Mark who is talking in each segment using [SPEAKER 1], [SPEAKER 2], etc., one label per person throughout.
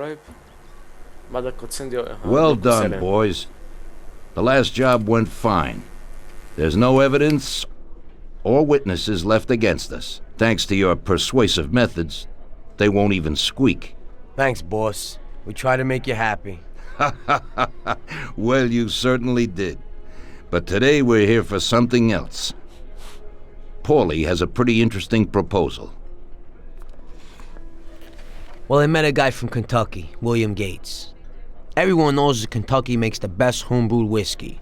[SPEAKER 1] قريب بعد القدسين دي.
[SPEAKER 2] Well done, boys. The last job went fine. There's no evidence or witnesses left against us. Thanks to your persuasive methods, they won't even squeak.
[SPEAKER 3] Thanks, boss. We try to make you happy.
[SPEAKER 2] Well, you certainly did. But today we're here for something else. Paulie has a pretty interesting proposal.
[SPEAKER 3] Well, I met a guy from Kentucky, William Gates. Everyone knows that Kentucky makes the best homebrewed whiskey.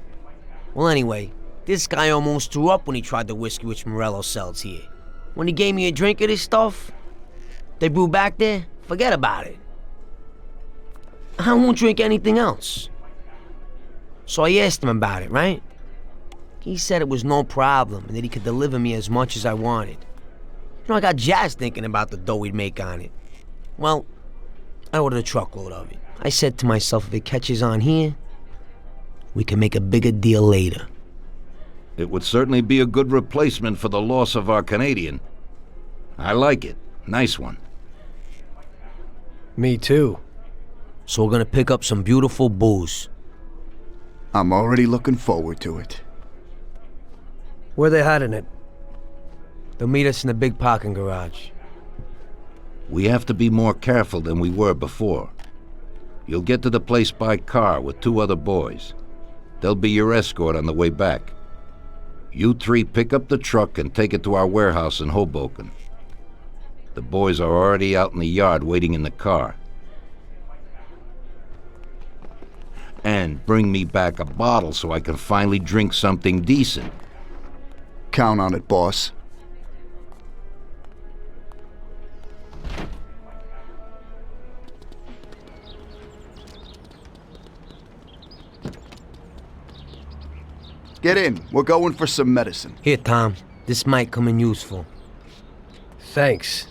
[SPEAKER 3] Well, anyway, this guy almost threw up when he tried the whiskey which Morello sells here. When he gave me a drink of this stuff, they brew back there, forget about it. I won't drink anything else. So I asked him about it, right? He said it was no problem and that he could deliver me as much as I wanted. You know, I got jazzed thinking about the dough we'd make on it. Well, I ordered a truckload of it. I said to myself, if it catches on here, we can make a bigger deal later.
[SPEAKER 2] It would certainly be a good replacement for the loss of our Canadian. I like it. Nice one.
[SPEAKER 4] Me too.
[SPEAKER 3] So we're gonna pick up some beautiful booze.
[SPEAKER 5] I'm already looking forward to it.
[SPEAKER 4] Where they hiding it?
[SPEAKER 3] They'll meet us in the big parking garage.
[SPEAKER 2] We have to be more careful than we were before. You'll get to the place by car with 2 other boys. They'll be your escort on the way back. You 3 pick up the truck and take it to our warehouse in Hoboken. The boys are already out in the yard waiting in the car. And bring me back a bottle so I can finally drink something decent.
[SPEAKER 5] Count on it, boss. Get in. We're going for some medicine.
[SPEAKER 3] Here, Tom. This might come in useful.
[SPEAKER 4] Thanks.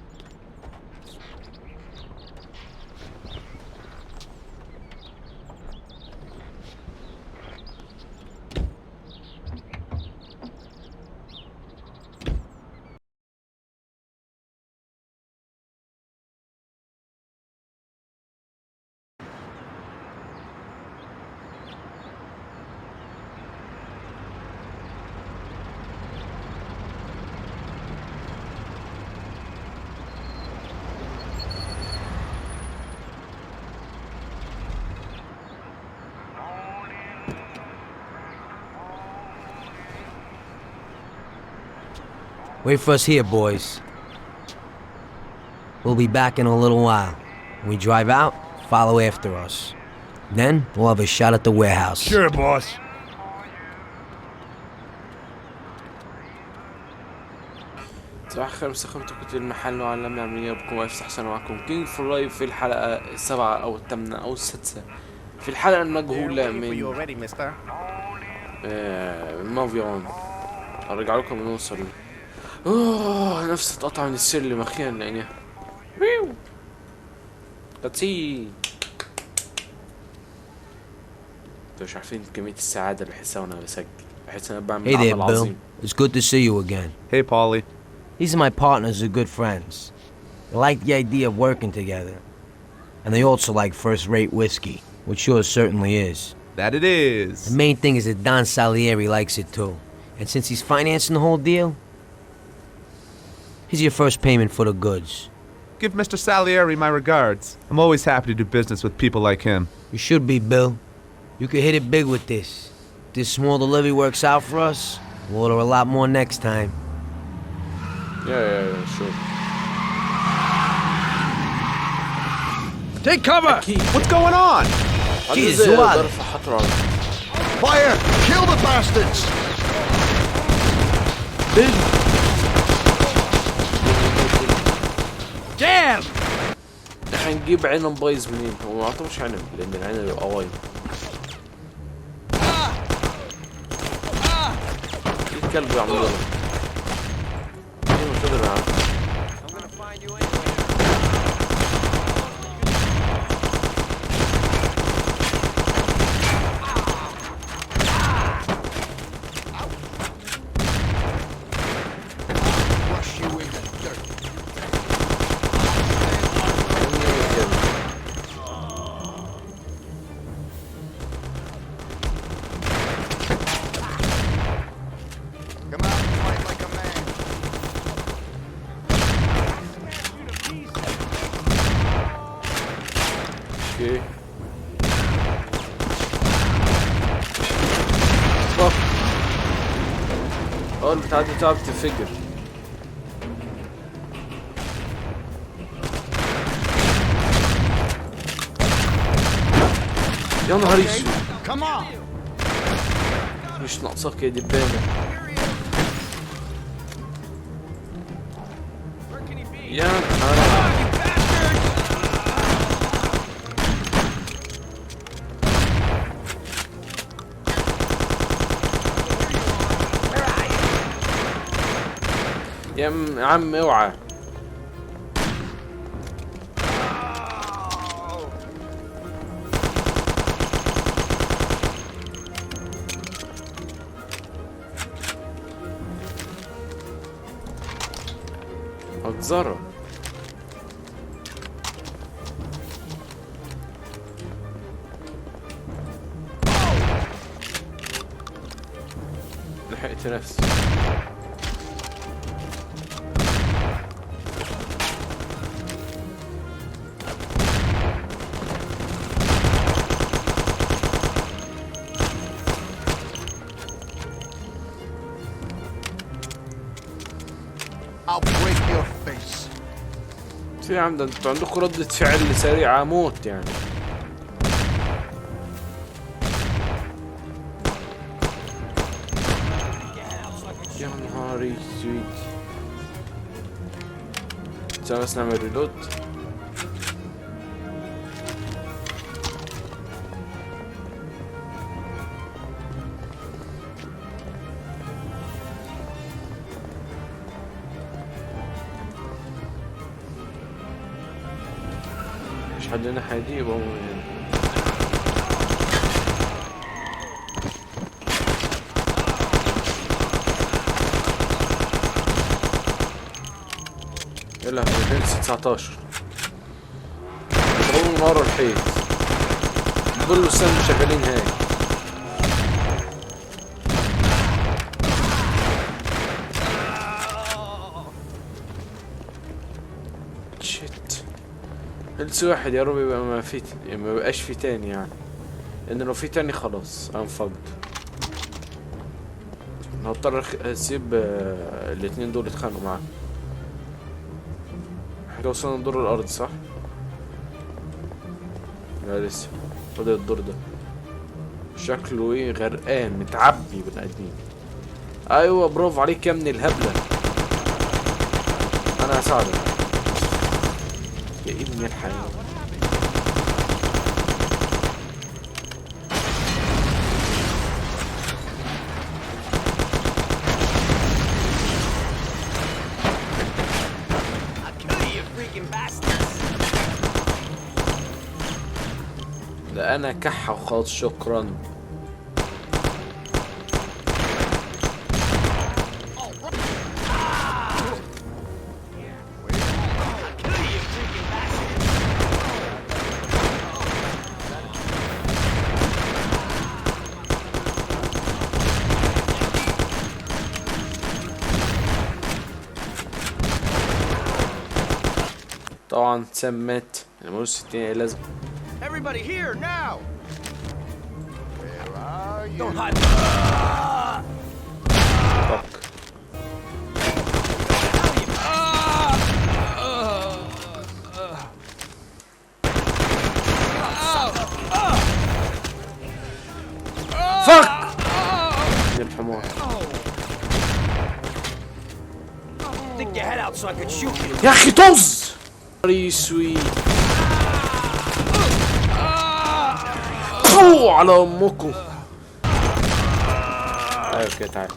[SPEAKER 3] Wait for us here, boys. We'll be back in a little while. When we drive out, follow after us. Then, we'll have a shot at the warehouse.
[SPEAKER 6] Sure, boss.
[SPEAKER 1] صباح الخير، مساكم كنت المحل وعلمنا عملية بكم ويفتح سنة معكم كينج فور لايف في الحلقة السابعة أو الثامنة أو السادسة. في الحلقة المجهولة من مافيا. هرجع لكم من نوصل. نفسي اتقطع من السلم أخيرا لأنها تاتسي. انتوا مش عارفين كمية السعادة اللي بحسها وانا بسجل. بحس ان انا بعمل عمل عظيم.
[SPEAKER 3] It's good to see you again.
[SPEAKER 6] Hey, Paulie.
[SPEAKER 3] These are my partners who are good friends. They like the idea of working together. And they also like first-rate whiskey, which yours certainly is.
[SPEAKER 6] That it is.
[SPEAKER 3] The main thing is that Don Salieri likes it too. And since he's financing the whole deal, here's your first payment for the goods.
[SPEAKER 6] Give Mr. Salieri my regards. I'm always happy to do business with people like him.
[SPEAKER 3] You should be, Bill. You could hit it big with this. If this small delivery works out for us, we'll order a lot more next time.
[SPEAKER 1] Yeah, sure.
[SPEAKER 4] Take cover!
[SPEAKER 6] What's going on?
[SPEAKER 3] Jesus, what?
[SPEAKER 5] Fire! Kill the bastards!
[SPEAKER 4] Damn!
[SPEAKER 1] احنا نجيب عنب بايظ منين؟ هو ما عطوش عنب لان العنب يبقى وايض. الكلب يعمل له. مش قادر اعرف. اوكي طب البتاعة دي بتعرف تنفجر. يا نهار اسود مش ناقصاك يا دبانة. يا نهار يا عم اوعى. هتزرع لحقت نفسي.
[SPEAKER 5] I'll break your face.
[SPEAKER 1] في انتوا عندكم ردة فعل سريعة موت يعني. يا نهاري اسود. استنى بس نعمل ريلود. مش حد هنا حيجي يبقى هو هنا. يلا هنجلس 19 يضربوا من ورا الحيط. كله السن شغالين هاي. شيت هلس واحد يا رب يبقى ما بقاش في تاني يعني، لان لو في تاني خلاص انفض. هضطر اسيب الاتنين دول يتخانقوا معاك. احنا وصلنا لدور الارض صح؟ لا لسه فاضل الدور ده. شكله ايه غرقان متعبي بني ادمين. ايوه برافو عليك يا ابن الهبله. انا هساعدك يا ابن الحيوان. ده انا كحة وخلاص شكرا. طبعا سمت الموس 60 لازم.
[SPEAKER 7] Everybody here now!
[SPEAKER 5] Where are you?
[SPEAKER 7] Don't hide.
[SPEAKER 1] طق. فك يا الحمار.
[SPEAKER 7] Stick your head out so I can shoot you.
[SPEAKER 1] يا اخي طز ريسوي على امكم. ايوه كده تعال.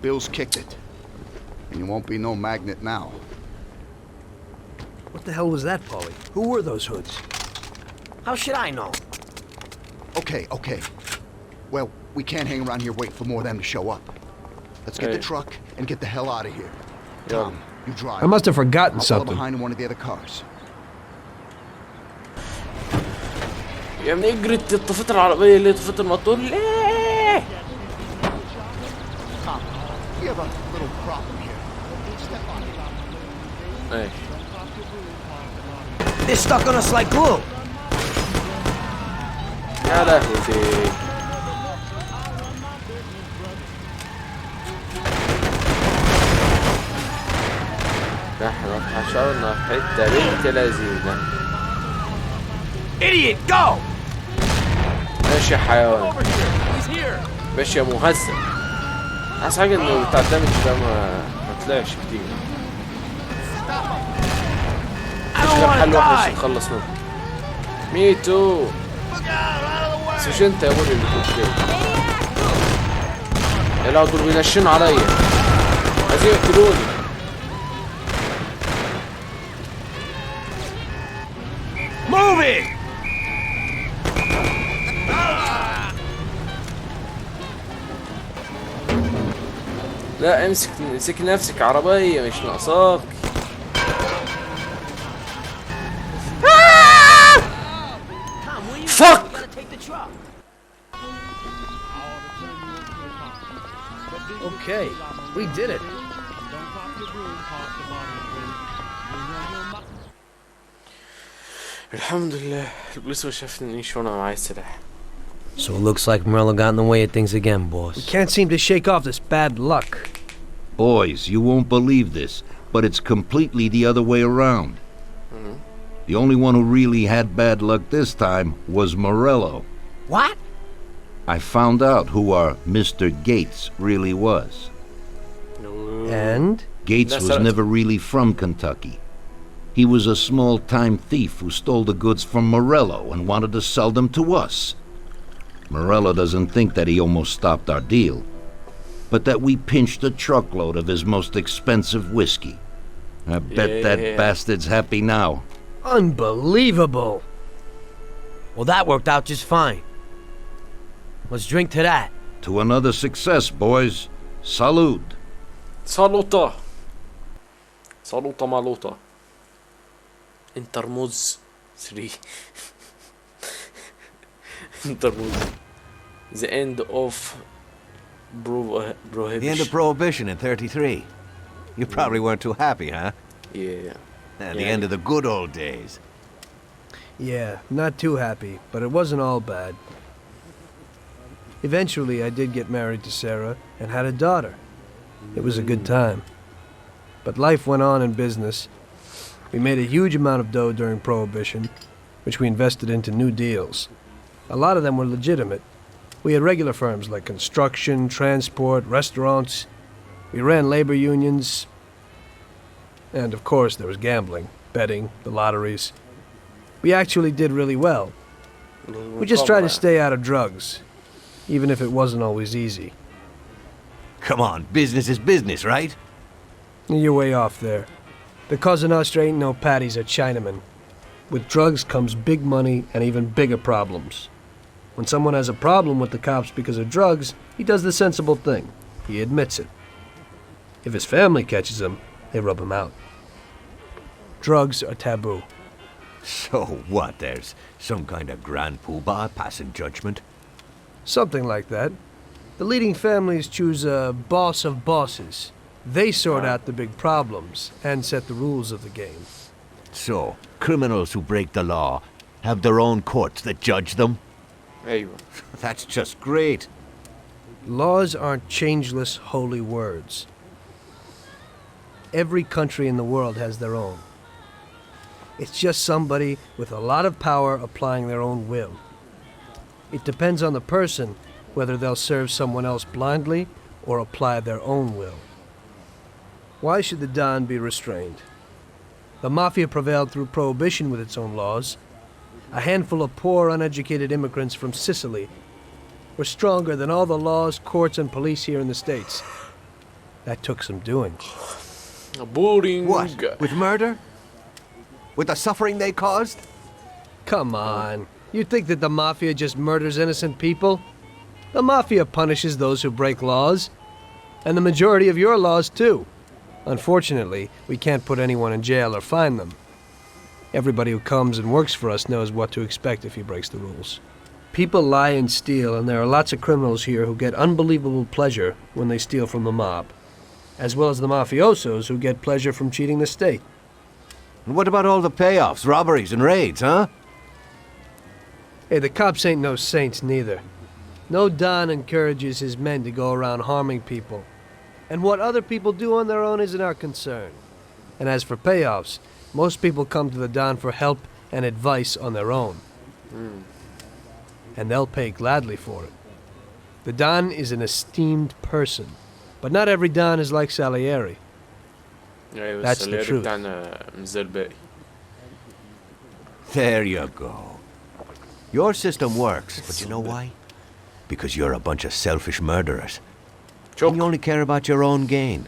[SPEAKER 5] Bill's kicked it. And you won't be no magnet now.
[SPEAKER 4] What the hell was that, Paulie? Who were those hoods?
[SPEAKER 7] How should I know?
[SPEAKER 5] Okay. Well, we can't hang around here waiting for more of them to show up. Let's get the
[SPEAKER 1] Hey.
[SPEAKER 5] truck and get the hell out of here. Tom, you drive.
[SPEAKER 4] I must have forgotten
[SPEAKER 5] I'll follow
[SPEAKER 4] something.
[SPEAKER 5] behind in one of the other cars.
[SPEAKER 1] يا ابني اجري طفيت العربية ليه؟ طفيت الموتور ليه؟
[SPEAKER 5] Tom, we have a little problem here. Step on it.
[SPEAKER 1] ايه
[SPEAKER 3] They're stuck on us like glue.
[SPEAKER 1] يا لهوي. احنا حشرنا في حتة بنت لذيذة.
[SPEAKER 7] Idiot, go!
[SPEAKER 1] ماشي يا حيوان. ماشي يا مهزأ. أحسن حاجة إنه بتاع الدمج ده ما طلعش كتير. مش غير حل واحد بس نخلص منه. ميتو. بس مش أنت يا مولي اللي كنت كده. يا لا دول بينشنوا عليا. عايزين يقتلوني.
[SPEAKER 7] Move it!
[SPEAKER 1] لا امسك نفسك، عربية مش ناقصاك. فك.
[SPEAKER 4] Okay, we did it.
[SPEAKER 1] الحمد لله البوليس ما شافنيش وانا معايا السلاح.
[SPEAKER 3] So it looks like Morello got in the way of things again,
[SPEAKER 4] We
[SPEAKER 3] boss.
[SPEAKER 4] can't seem to shake off this bad luck.
[SPEAKER 2] Boys, you won't believe this, but it's completely the other way around. The only one who really had bad luck this time was Morello.
[SPEAKER 3] What?
[SPEAKER 2] I found out who our Mr. Gates really was.
[SPEAKER 4] And?
[SPEAKER 2] Gates
[SPEAKER 1] That's
[SPEAKER 2] was
[SPEAKER 1] it.
[SPEAKER 2] never really from Kentucky. He was a small-time thief who stole the goods from Morello and wanted to sell them to us. Morello doesn't think that he almost stopped our deal, but that we pinched a truckload of his most expensive whiskey. I bet that bastard's happy now.
[SPEAKER 4] Unbelievable!
[SPEAKER 3] Well, that worked out just fine. Let's drink to that.
[SPEAKER 2] To another success, boys. Salud.
[SPEAKER 1] صالوطة صالوطة مالوطة. انترموز 3. انترموز. The end of prohibition.
[SPEAKER 8] The end of Prohibition in 33. You probably weren't too happy, huh?
[SPEAKER 1] Yeah.
[SPEAKER 8] The end of the good old days.
[SPEAKER 4] Yeah, not too happy, but it wasn't all bad. Eventually, I did get married to Sarah and had a daughter. It was a good time. But life went on in business. We made a huge amount of dough during Prohibition, which we invested into new deals. A lot of them were legitimate. We had regular firms like construction, transport, restaurants. We ran labor unions. And of course, there was gambling, betting, the lotteries. We actually did really well. We just tried to stay out of drugs, even if it wasn't always easy.
[SPEAKER 8] Come on, business is business, right?
[SPEAKER 4] You're way off there. The Cosa Nostra ain't no patties or Chinamen. With drugs comes big money and even bigger problems. When someone has a problem with the cops because of drugs, he does the sensible thing. He admits it. If his family catches him, they rub him out. Drugs are taboo.
[SPEAKER 8] So what, there's some kind of grand poobah passing judgment?
[SPEAKER 4] Something like that. The leading families choose a boss of bosses. They sort out the big problems and set the rules of the game.
[SPEAKER 8] So, criminals who break the law have their own courts that judge them?
[SPEAKER 1] أيوة.
[SPEAKER 8] That's just great.
[SPEAKER 4] Laws aren't changeless holy words. Every country in the world has their own. It's just somebody with a lot of power applying their own will. It depends on the person whether they'll serve someone else blindly or apply their own will. Why should the Don be restrained? The Mafia prevailed through Prohibition with its own laws. A handful of poor, uneducated immigrants from Sicily were stronger than all the laws, courts, and police here in the States. That took some doing.
[SPEAKER 1] Boring.
[SPEAKER 8] What? With murder? With the suffering they caused?
[SPEAKER 4] Come on. You think that the Mafia just murders innocent people? The Mafia punishes those who break laws. And the majority of your laws, too. Unfortunately, we can't put anyone in jail or fine them. Everybody who comes and works for us knows what to expect if he breaks the rules. People lie and steal, and there are lots of criminals here who get unbelievable pleasure when they steal from the mob, as well as the mafiosos who get pleasure from cheating the state.
[SPEAKER 8] And what about all the payoffs, robberies, and raids, huh?
[SPEAKER 4] Hey, the cops ain't no saints neither. No Don encourages his men to go around harming people. And what other people do on their own isn't our concern. And as for payoffs, most people come to the Don for help and advice on their own. And they'll pay gladly for it. The Don is an esteemed person, but not every Don is like Salieri.
[SPEAKER 1] ايوه
[SPEAKER 4] That's the
[SPEAKER 1] الساليري
[SPEAKER 4] truth.
[SPEAKER 1] بتاعنا مش زي الباقي.
[SPEAKER 8] There you go. Your system works, but you know why? Because you're a bunch of selfish murderers. And you only care about your own gain.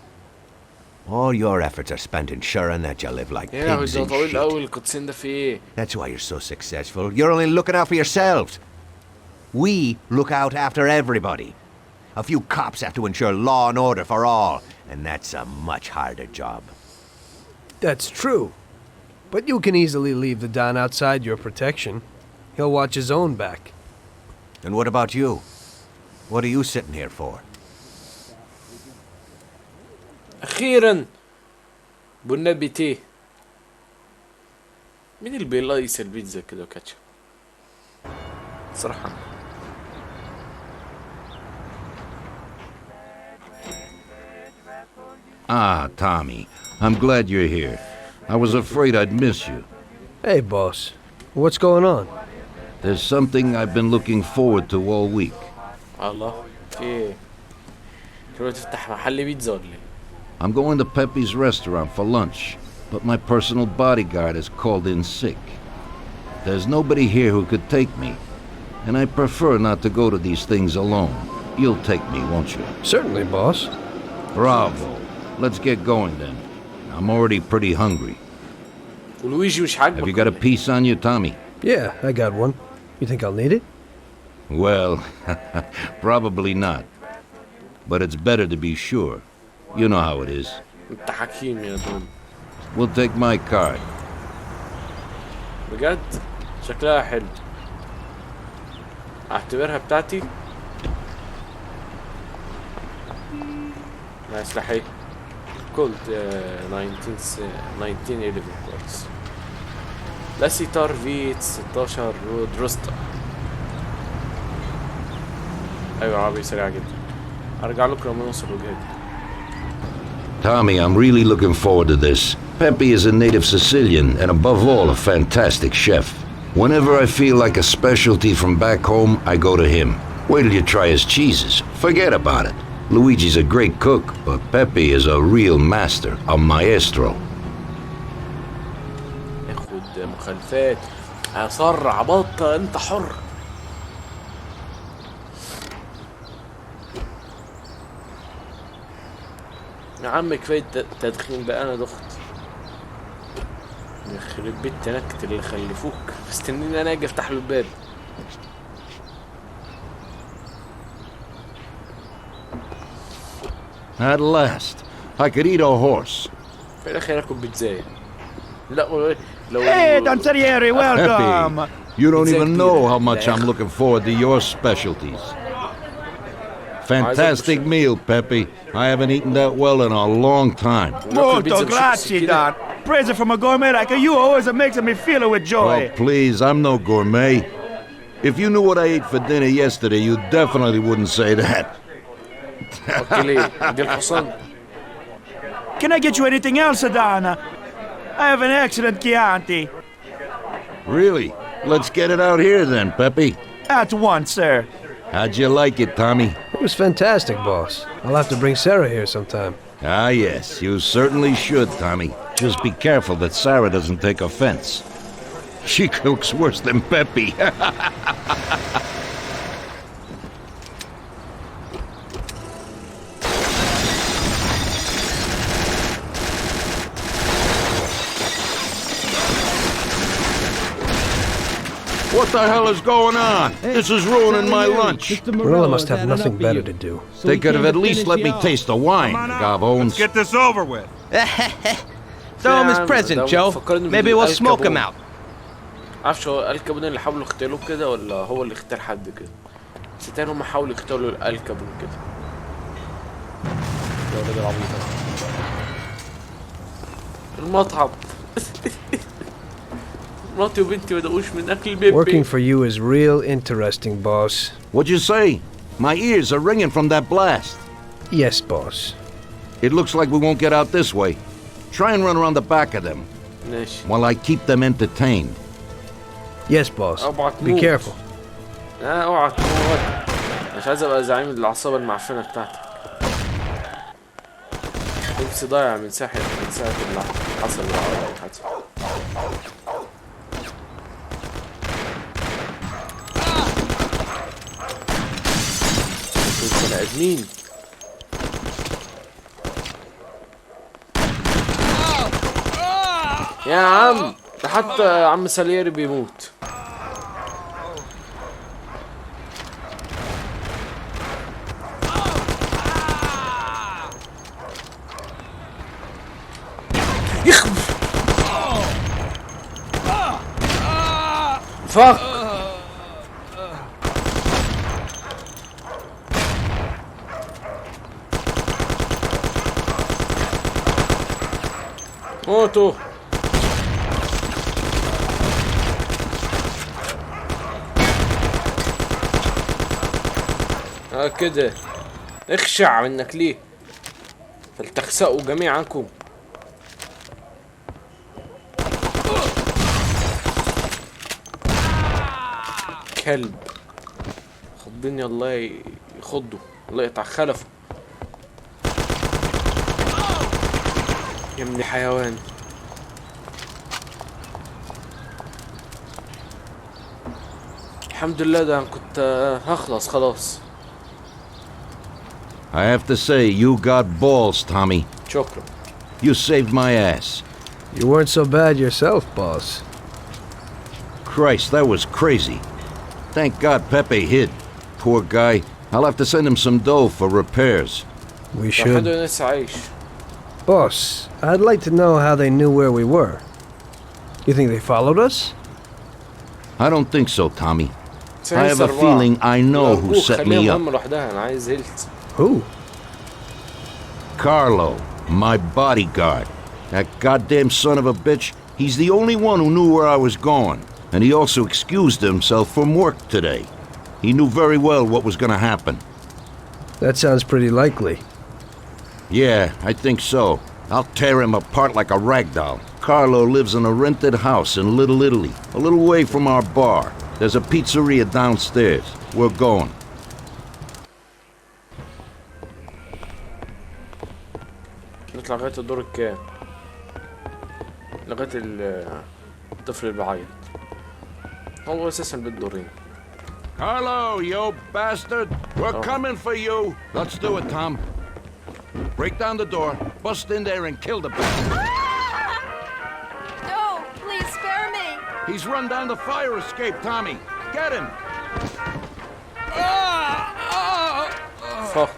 [SPEAKER 8] All your efforts are spent ensuring that you live like
[SPEAKER 1] يا
[SPEAKER 8] pigs
[SPEAKER 1] ده
[SPEAKER 8] in
[SPEAKER 1] طويل
[SPEAKER 8] shit.
[SPEAKER 1] قوي القدسين ده في ايه؟
[SPEAKER 8] That's why you're so successful. You're only looking out for yourselves. We look out after everybody. A few cops have to ensure law and order for all, and that's a much harder job.
[SPEAKER 4] That's true. But you can easily leave the Don outside your protection. He'll watch his own back.
[SPEAKER 8] And what about you? What are you sitting here for?
[SPEAKER 1] اخيرا بالنبي تيه. مين اللي بيلايس البيتزا كده وكاتشب؟ صراحة
[SPEAKER 2] Ah, Tommy. I'm glad you're here. I was afraid I'd miss you.
[SPEAKER 4] Hey, boss. What's going on?
[SPEAKER 2] There's something I've been looking forward to all week.
[SPEAKER 1] الله في ايه؟ تروح تفتح محل بيتزا ولا ايه؟
[SPEAKER 2] I'm going to Pepe's restaurant for lunch, but my personal bodyguard is called in sick. There's nobody here who could take me, and I prefer not to go to these things alone. You'll take me, won't you?
[SPEAKER 4] Certainly, boss.
[SPEAKER 2] Bravo. Let's get going then. I'm already pretty hungry.
[SPEAKER 1] ولويجي مش
[SPEAKER 2] Have
[SPEAKER 1] عاجبك
[SPEAKER 2] you got a
[SPEAKER 1] ولا إيه؟
[SPEAKER 2] piece on you, Tommy?
[SPEAKER 4] Yeah, I got one. You think I'll need it?
[SPEAKER 2] Well, probably not. But it's better to be sure. You know how it is.
[SPEAKER 1] انت حكيم يا دون.
[SPEAKER 2] We'll take my card.
[SPEAKER 1] بجد شكلها حلو. اعتبرها بتاعتي. معايا سلاحي. كولت 1911 كويس. لاسيتار في 16 رود روستا. ايوه عربي سريع جدا. ارجع لكم لما نوصل وجهتي.
[SPEAKER 2] Tommy, I'm really looking forward to this. Pepe is a native Sicilian and above all a fantastic chef. Whenever I feel like a specialty from back home, I go to him. Wait till you try his cheeses. Forget about it. Luigi's a great cook, but Pepe is a real master, a maestro.
[SPEAKER 1] اخد مخالفات. اسرع بطة انت حر. يا عم كفاية تدخين بقى انا دخت. يخرب بيت تنكت اللي خلفوك. مستنيني انا اجي افتح له الباب.
[SPEAKER 2] At last, I could eat a horse.
[SPEAKER 1] في الاخر اكل بيتزاية. لا لو
[SPEAKER 7] Hey, Don Salieri, welcome!
[SPEAKER 2] Pepe, you don't even know how much I'm looking forward to your specialties. Fantastic meal, Pepe. I haven't eaten that well in a long time.
[SPEAKER 7] Molto grazie, Don. Praise from a gourmet like you always makes me feel it with
[SPEAKER 2] Oh,
[SPEAKER 7] joy.
[SPEAKER 2] please, I'm no gourmet. If you knew what I ate for dinner yesterday, you definitely wouldn't say that.
[SPEAKER 1] اوكي دي الحصان.
[SPEAKER 7] Can I get you anything else, Don? I have an excellent Chianti.
[SPEAKER 2] Really? Let's get it out here then, Pepe.
[SPEAKER 7] At once, sir.
[SPEAKER 2] How'd you like it, Tommy?
[SPEAKER 4] It was fantastic, boss. I'll have to bring Sarah here sometime.
[SPEAKER 2] Ah, yes, you certainly should, Tommy. Just be careful that Sarah doesn't take offense. She cooks worse than Pepe. What the hell is going on? This is ruining my lunch.
[SPEAKER 4] Marilla must have nothing better to do.
[SPEAKER 2] They could have at least let me taste the wine, Gavones.
[SPEAKER 7] Get this over with.
[SPEAKER 3] Throw him his
[SPEAKER 1] Yeah,
[SPEAKER 3] present,
[SPEAKER 1] that
[SPEAKER 3] Joe.
[SPEAKER 1] فكرني
[SPEAKER 3] Maybe we'll
[SPEAKER 1] بالألكابون.
[SPEAKER 3] smoke him out.
[SPEAKER 1] معرفش هو الكابون اللي حاولوا يقتلوه كده ولا هو اللي اختار حد كده. بس تاني هم حاولوا يقتلوا الكابون كده. يا ولاد العبيط. المطعم. مراتي وبنتي ما دقوش من اكل البيبي.
[SPEAKER 4] Working for you is real interesting, boss.
[SPEAKER 2] What'd you say? My ears are ringing from that blast.
[SPEAKER 4] Yes, boss.
[SPEAKER 2] It looks like we won't get out this way. Try and run around the back of them
[SPEAKER 1] ماشي.
[SPEAKER 2] while I keep them entertained.
[SPEAKER 4] Yes, boss.
[SPEAKER 1] اوعى
[SPEAKER 4] Be
[SPEAKER 1] تموت.
[SPEAKER 4] careful.
[SPEAKER 1] اوعى تموت. مش عايز ابقى زعيم العصابة المعفنة بتاعتك. نفسي ضايع من ساعة اللي حصل الحادثة. بني ادمين. يا عم ده حتى عم ساليرى بيموت. يخرب فاك. موتوا. كده اخشع منك ليه؟ فلتخسأوا جميعكم. كلب خضني، الله يخضه، الله يقطع خلفه يا ابن حيوان. الحمد لله، ده أنا كنت هخلص خلاص.
[SPEAKER 2] I have to say, you got balls, Tommy.
[SPEAKER 1] شكرا.
[SPEAKER 2] You saved my ass.
[SPEAKER 4] You weren't so bad yourself, boss.
[SPEAKER 2] Christ, that was crazy. Thank God Pepe hid. Poor guy. I'll have to send him some dough for repairs.
[SPEAKER 4] We should.
[SPEAKER 1] لسه عايش.
[SPEAKER 4] Boss, I'd like to know how they knew where we were. You think they followed us?
[SPEAKER 2] I don't think so, Tommy. I have a feeling I know who set me up.
[SPEAKER 4] Who?
[SPEAKER 2] Carlo, my bodyguard. That goddamn son of a bitch, he's the only one who knew where I was going. And he also excused himself from work today. He knew very well what was gonna happen.
[SPEAKER 4] That sounds pretty likely.
[SPEAKER 2] Yeah, I think so. I'll tear him apart like a ragdoll. Carlo lives in a rented house in Little Italy, a little way from our bar. There's a pizzeria downstairs. We're going.
[SPEAKER 1] نطلع لغاية الدور الكام؟ لغاية الطفل اللي بيعيط. هو أساسا بالدورين.
[SPEAKER 2] Carlo, you bastard! We're coming for you! Let's do it, Tom. Break down the door, bust in there and kill the bastard.
[SPEAKER 9] No, please spare me.
[SPEAKER 2] He's run down the fire escape, Tommy. Get him!
[SPEAKER 1] Fuck.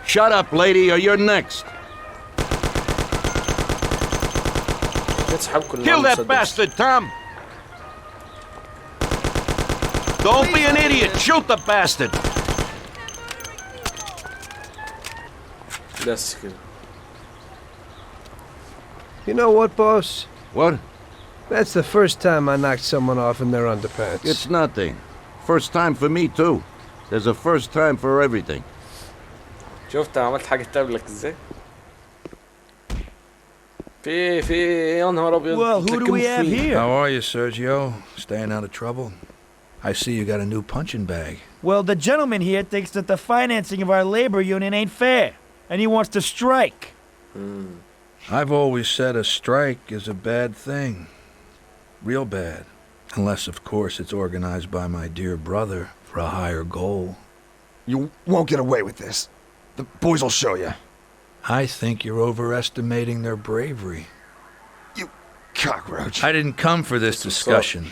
[SPEAKER 2] Shut up, lady, or you're next. Kill that bastard, Tom! Don't be an idiot! Shoot the bastard!
[SPEAKER 1] بس كده.
[SPEAKER 4] You know what, boss?
[SPEAKER 2] What?
[SPEAKER 4] That's the first time I knocked someone off in their underpants.
[SPEAKER 2] It's nothing. First time for me, too. There's a first time for everything.
[SPEAKER 1] شفت عملت حاجة تقابلك ازاي؟ في يا نهار أبيض.
[SPEAKER 7] Well, who do we have here?
[SPEAKER 10] How are you, Sergio? Staying out of trouble? I see you got a new punching bag.
[SPEAKER 7] Well, the gentleman here thinks that the financing of our labor union ain't fair, and he wants to strike.
[SPEAKER 10] I've always said a strike is a bad thing. Real bad. Unless, of course, it's organized by my dear brother for a higher goal.
[SPEAKER 11] You won't get away with this. The boys will show you.
[SPEAKER 10] I think you're overestimating their bravery.
[SPEAKER 11] You cockroach.
[SPEAKER 10] I didn't come for this discussion,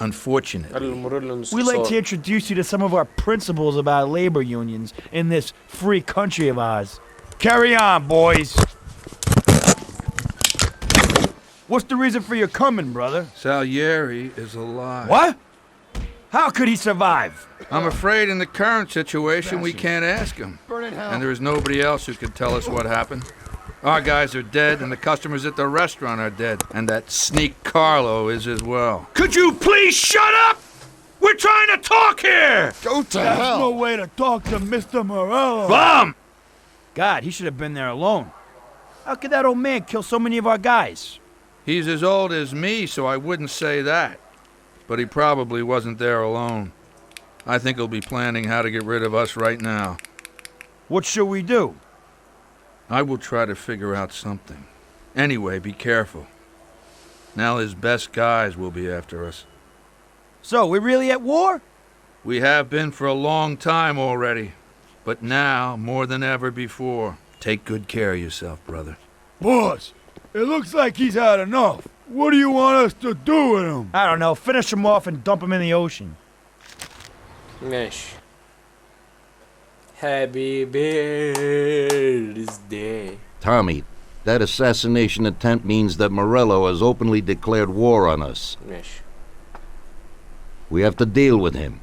[SPEAKER 10] unfortunately.
[SPEAKER 7] We'd like to introduce you to some of our principles about labor unions in this free country of ours. Carry on, boys. What's the reason for your coming, brother?
[SPEAKER 10] Salieri is alive.
[SPEAKER 7] What? How could he survive?
[SPEAKER 10] I'm afraid in the current situation we can't ask him. And there is nobody else who can tell us what happened. Our guys are dead, and the customers at the restaurant are dead. And that sneak Carlo is as well. Could you please shut up? We're trying to talk here!
[SPEAKER 11] Go to
[SPEAKER 7] That's
[SPEAKER 11] hell!
[SPEAKER 7] no way to talk to Mr. Morello.
[SPEAKER 10] Bum!
[SPEAKER 7] God, he should have been there alone. How could that old man kill so many of our guys?
[SPEAKER 10] He's as old as me, so I wouldn't say that. But he probably wasn't there alone. I think he'll be planning how to get rid of us right now.
[SPEAKER 7] What should we do?
[SPEAKER 10] I will try to figure out something. Anyway, be careful. Now his best guys will be after us.
[SPEAKER 7] So, we're really at war?
[SPEAKER 10] We have been for a long time already. But now, more than ever before, take good care of yourself, brother.
[SPEAKER 7] Boss, it looks like he's had enough. What do you want us to do with him? I don't know. Finish him off and dump him in the ocean.
[SPEAKER 1] ماشي. Happy birthday.
[SPEAKER 2] Tommy, that assassination attempt means that Morello has openly declared war on us.
[SPEAKER 1] ماشي.
[SPEAKER 2] We have to deal with him.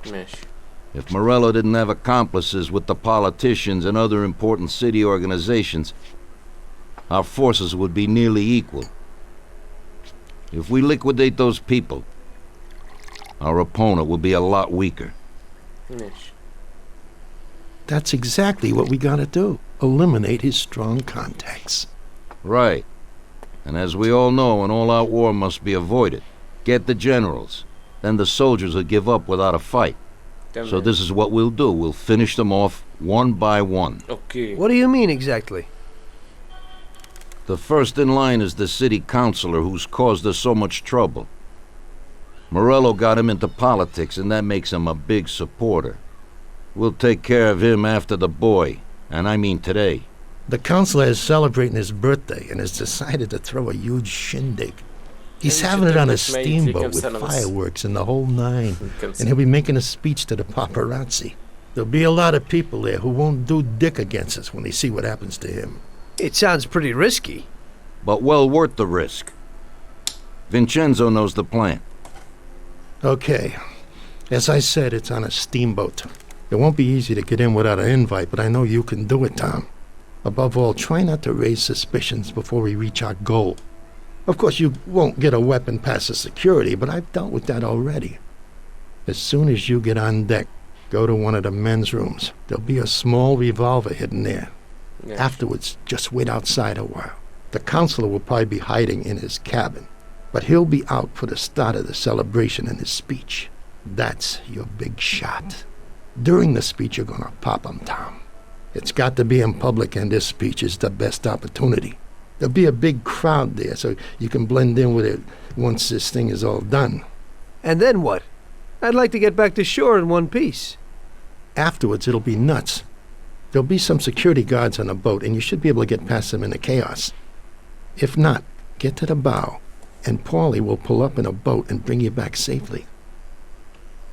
[SPEAKER 1] ماشي.
[SPEAKER 2] If Morello didn't have accomplices with the politicians and other important city organizations, our forces would be nearly equal. If we liquidate those people, our opponent will be a lot weaker.
[SPEAKER 1] ماشي.
[SPEAKER 11] That's exactly what we gotta do. Eliminate his strong contacts.
[SPEAKER 2] Right. And as we all know, an all-out war must be avoided. Get the generals. Then the soldiers will give up without a fight. So this is what we'll do. We'll finish them off one by one.
[SPEAKER 1] Okay.
[SPEAKER 4] What do you mean exactly?
[SPEAKER 2] The first in line is the city councilor who's caused us so much trouble. Morello got him into politics, and that makes him a big supporter. We'll take care of him after the boy, and I mean today.
[SPEAKER 11] The counselor is celebrating his birthday and has decided to throw a huge shindig. He's having it on a steamboat with fireworks and the whole nine, and he'll be making a speech to the paparazzi. There'll be a lot of people there who won't do dick against us when they see what happens to him.
[SPEAKER 4] It sounds pretty risky.
[SPEAKER 2] But well worth the risk. Vincenzo knows the plan.
[SPEAKER 11] Okay. As I said, it's on a steamboat. It won't be easy to get in without an invite, but I know you can do it, Tom. Above all, try not to raise suspicions before we reach our goal. Of course, you won't get a weapon past the security, but I've dealt with that already. As soon as you get on deck, go to one of the men's rooms. There'll be a small revolver hidden there.
[SPEAKER 1] Yes.
[SPEAKER 11] Afterwards, just wait outside a while. The counselor will probably be hiding in his cabin, but he'll be out for the start of the celebration and his speech. That's your big shot. During the speech, you're gonna pop him, Tom. It's got to be in public, and this speech is the best opportunity. There'll be a big crowd there, so you can blend in with it once this thing is all done.
[SPEAKER 4] And then what? I'd like to get back to shore in one piece.
[SPEAKER 11] Afterwards, it'll be nuts. There'll be some security guards on the boat, and you should be able to get past them in the chaos. If not, get to the bow, and Paulie will pull up in a boat and bring you back safely.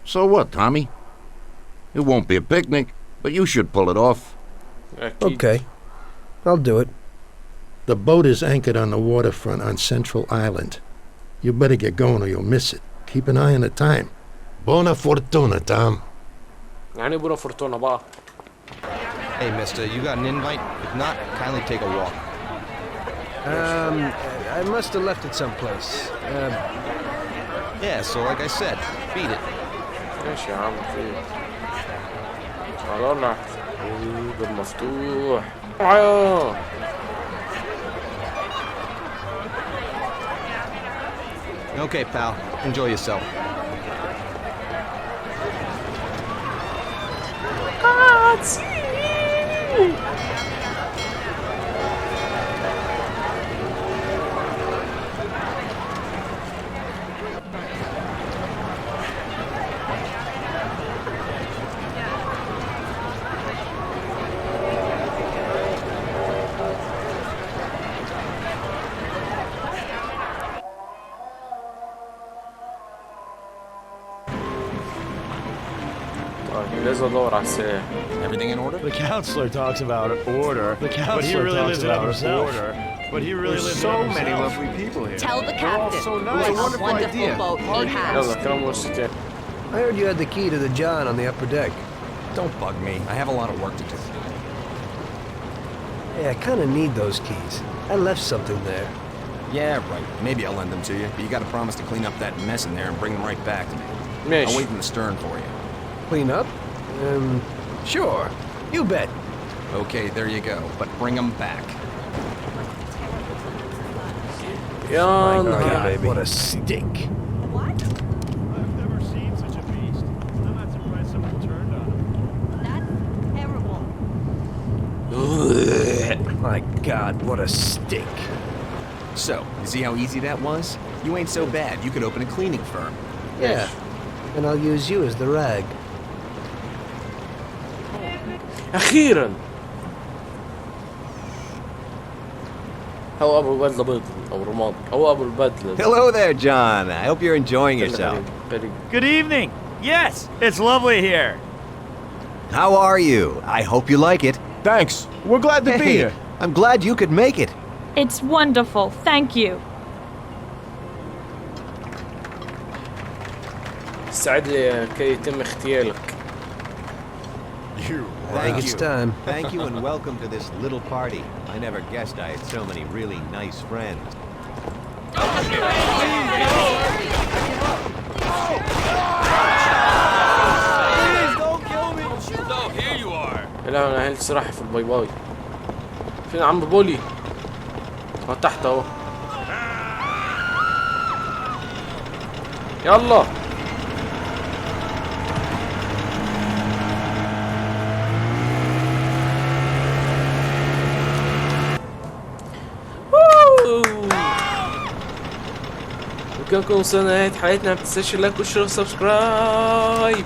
[SPEAKER 2] So what, Tommy? It won't be a picnic, but you should pull it off.
[SPEAKER 4] Okay. I'll do it.
[SPEAKER 11] The boat is anchored on the waterfront on Central Island. You better get going or you'll miss it. Keep an eye on the time. Buona fortuna, Tom.
[SPEAKER 1] يعني buona fortuna بقى.
[SPEAKER 9] Hey, mister, you got an invite? If not, kindly take a walk.
[SPEAKER 4] I must have left it someplace.
[SPEAKER 9] Yeah, so like I said, beat it.
[SPEAKER 1] ماشي يا عم في طلعنا بالمفتوح.
[SPEAKER 9] Okay, pal. Enjoy yourself.
[SPEAKER 1] لازم ادور على السلاح.
[SPEAKER 9] Everything in order?
[SPEAKER 7] The counselor talks about order. The counselor talks about order. But he really lives
[SPEAKER 12] so many lovely people here.
[SPEAKER 13] Tell the captain.
[SPEAKER 12] So
[SPEAKER 13] What
[SPEAKER 12] nice.
[SPEAKER 13] a wonderful boat he has.
[SPEAKER 1] يلا كلام وش تاني.
[SPEAKER 4] I heard you had the key to the John on the upper deck.
[SPEAKER 9] Don't bug me. I have a lot of work to do.
[SPEAKER 4] Hey, I kind of need those keys. I left something there.
[SPEAKER 9] Yeah, right. Maybe I'll lend them to you, but you gotta promise to clean up that mess in there and bring them right back to me.
[SPEAKER 1] ماشي.
[SPEAKER 9] I'll wait in the stern for you.
[SPEAKER 4] Clean up? Sure. You bet.
[SPEAKER 9] Okay, there you go. But bring them back.
[SPEAKER 1] يا
[SPEAKER 4] God,
[SPEAKER 1] نهار.
[SPEAKER 4] what a stink.
[SPEAKER 12] What?
[SPEAKER 7] I've never seen such a beast. I'm not surprised someone turned on him.
[SPEAKER 12] That's terrible.
[SPEAKER 4] My God, what a stink.
[SPEAKER 9] So, you see how easy that was? You ain't so bad. You could open a cleaning firm.
[SPEAKER 4] Yeah. And I'll use you as the rag.
[SPEAKER 1] اخيرا. هو ابو البدله بيض او رماد هو ابو البدله.
[SPEAKER 8] Hello there, John. I hope you're enjoying yourself.
[SPEAKER 7] Good evening. Yes, it's lovely here.
[SPEAKER 8] How are you? I hope you like it.
[SPEAKER 6] Thanks. We're glad to be
[SPEAKER 8] Hey,
[SPEAKER 6] here.
[SPEAKER 8] I'm glad you could make it.
[SPEAKER 12] It's wonderful. Thank you.
[SPEAKER 1] استعد لي كي يتم اغتيالك.
[SPEAKER 4] I think it's time.
[SPEAKER 8] Thank you and welcome to this little party. I never guessed I had so many really nice friends.
[SPEAKER 1] لا انا هلت سراحي في الباي باي. فين عم بولي؟ هو تحت اهو. يلا. وكان كل سنة نهاية حلقتنا، ما تنساش اللايك والشير والسبسكرايب.